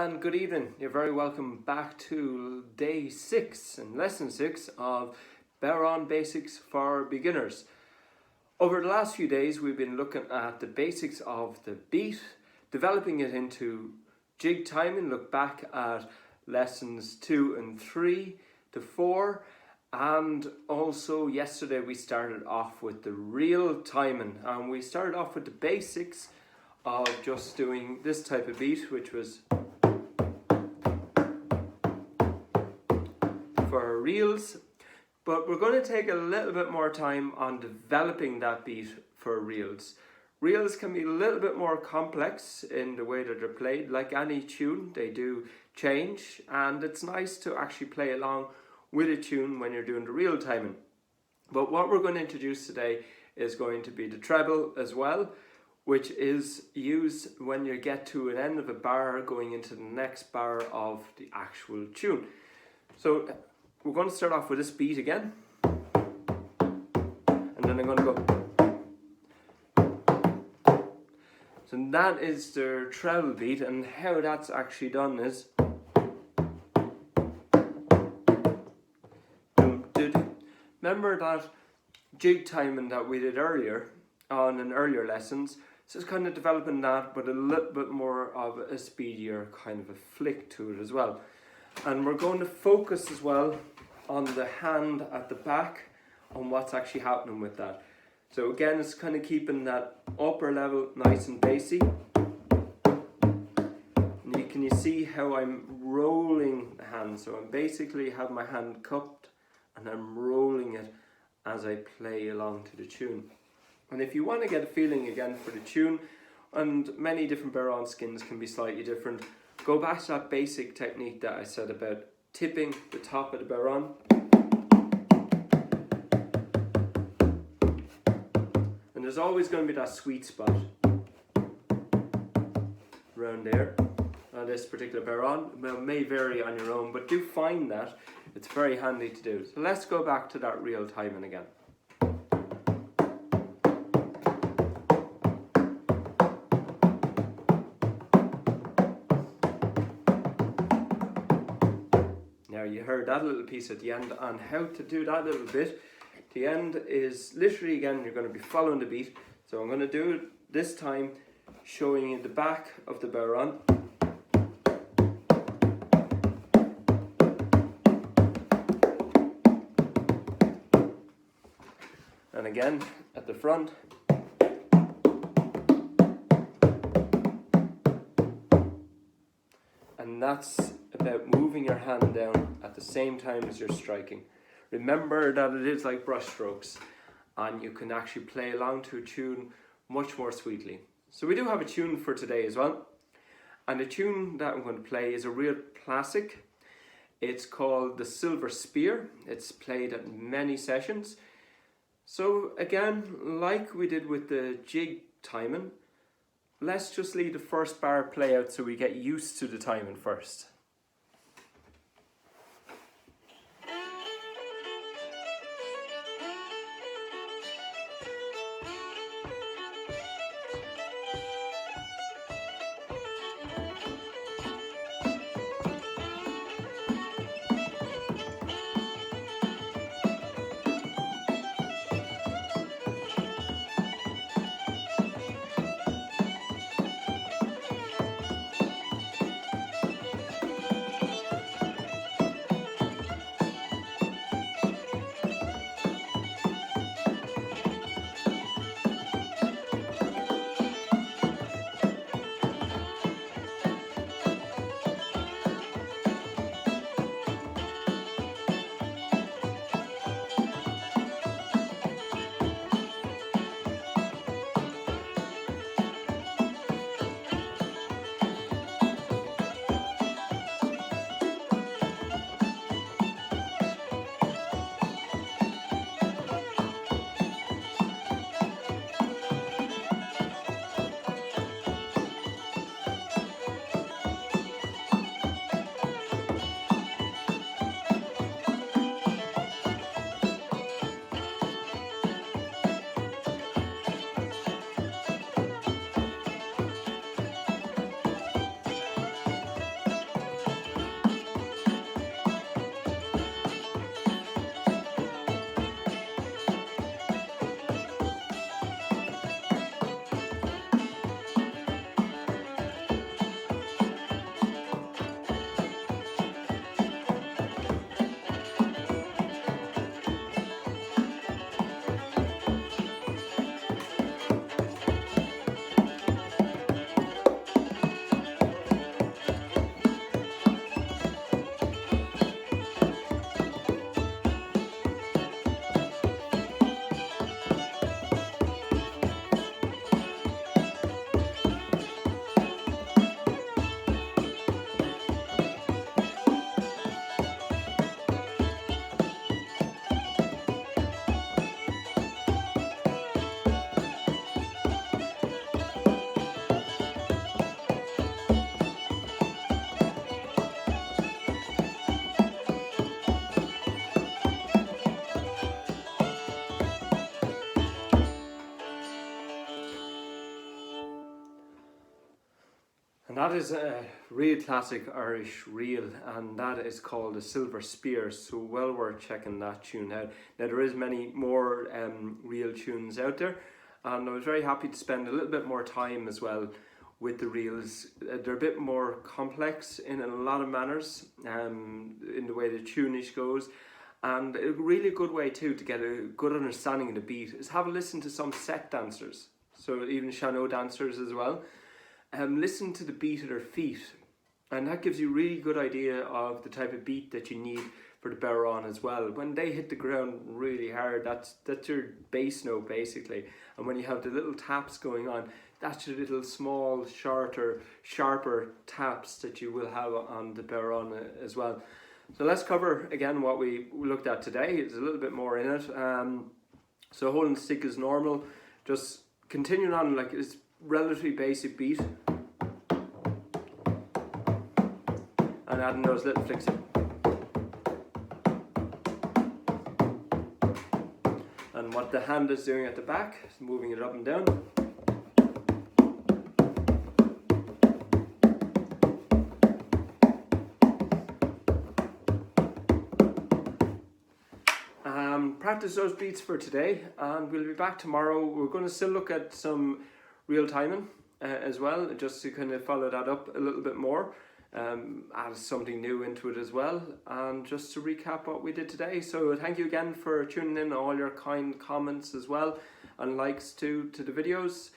and good evening. You're very welcome back to day 6 and lesson 6 of BodhrAn Basics for Beginners. Over the last few days we've been looking at the basics of the beat, developing it into jig timing, look back at lessons 2 and 3 to 4, and also yesterday we started off with the real timing, and we started off with the basics of just doing this type of beat, which was for reels, but we're going to take a little bit more time on developing that beat for reels. Reels can be a little bit more complex in the way that they're played. Like any tune, they do change, and it's nice to actually play along with a tune when you're doing the reel timing. But what we're going to introduce today is going to be the treble as well, which is used when you get to an end of a bar going into the next bar of the actual tune. So we're going to start off with this beat again, and then I'm going to go. So that is the treble beat, and how that's actually done is remember that jig timing that we did earlier on in earlier lessons. So it's kind of developing that, but a little bit more of a speedier kind of a flick to it as well. And we're going to focus as well on the hand at the back, on what's actually happening with that. So again, it's kind of keeping that upper level nice and bassy. And can you see how I'm rolling the hand? So I'm basically have my hand cupped and I'm rolling it as I play along to the tune. And if you want to get a feeling again for the tune, and many different BodhrAn skins can be slightly different, go back to that basic technique that I said about tipping the top of the BodhrAn. And there's always going to be that sweet spot around there on this particular BodhrAn. It may vary on your own, but do find that it's very handy to do. So let's go back to that real timing again. Now you heard that little piece at the end, and how to do that little bit. The end is literally, again, you're going to be following the beat. So I'm going to do it this time showing you the back of the BodhrAn. And again at the front. And that's about moving your hand down at the same time as you're striking. Remember that it is like brush strokes, and you can actually play along to a tune much more sweetly. So we do have a tune for today as well. And the tune that I'm going to play is a real classic. It's called The Silver Spear. It's played at many sessions. So again, like we did with the jig timing, let's just leave the first bar play out so we get used to the timing first. And that is a real classic Irish reel, and that is called a Silver Spear, so well worth checking that tune out. Now there is many more reel tunes out there, and I was very happy to spend a little bit more time as well with the reels. They're a bit more complex in a lot of manners, in the way the tunage goes. And a really good way too to get a good understanding of the beat is have a listen to some set dancers, so even Shannon dancers as well. Listen to the beat of their feet, and that gives you a really good idea of the type of beat that you need for the BodhrAn as well. When they hit the ground really hard, that's your bass note basically, and when you have the little taps going on, that's your little small, shorter, sharper taps that you will have on the BodhrAn as well. So let's cover again what we looked at today. There's a little bit more in it. So holding the stick is normal, just continuing on like it's relatively basic beat, and adding those little flicks in. And what the hand is doing at the back is moving it up and down. Practice those beats for today, and we'll be back tomorrow. We're going to still look at some real timing as well, just to kind of follow that up a little bit more, add something new into it as well, and just to recap what we did today. So thank you again for tuning in, all your kind comments as well, and likes to the videos.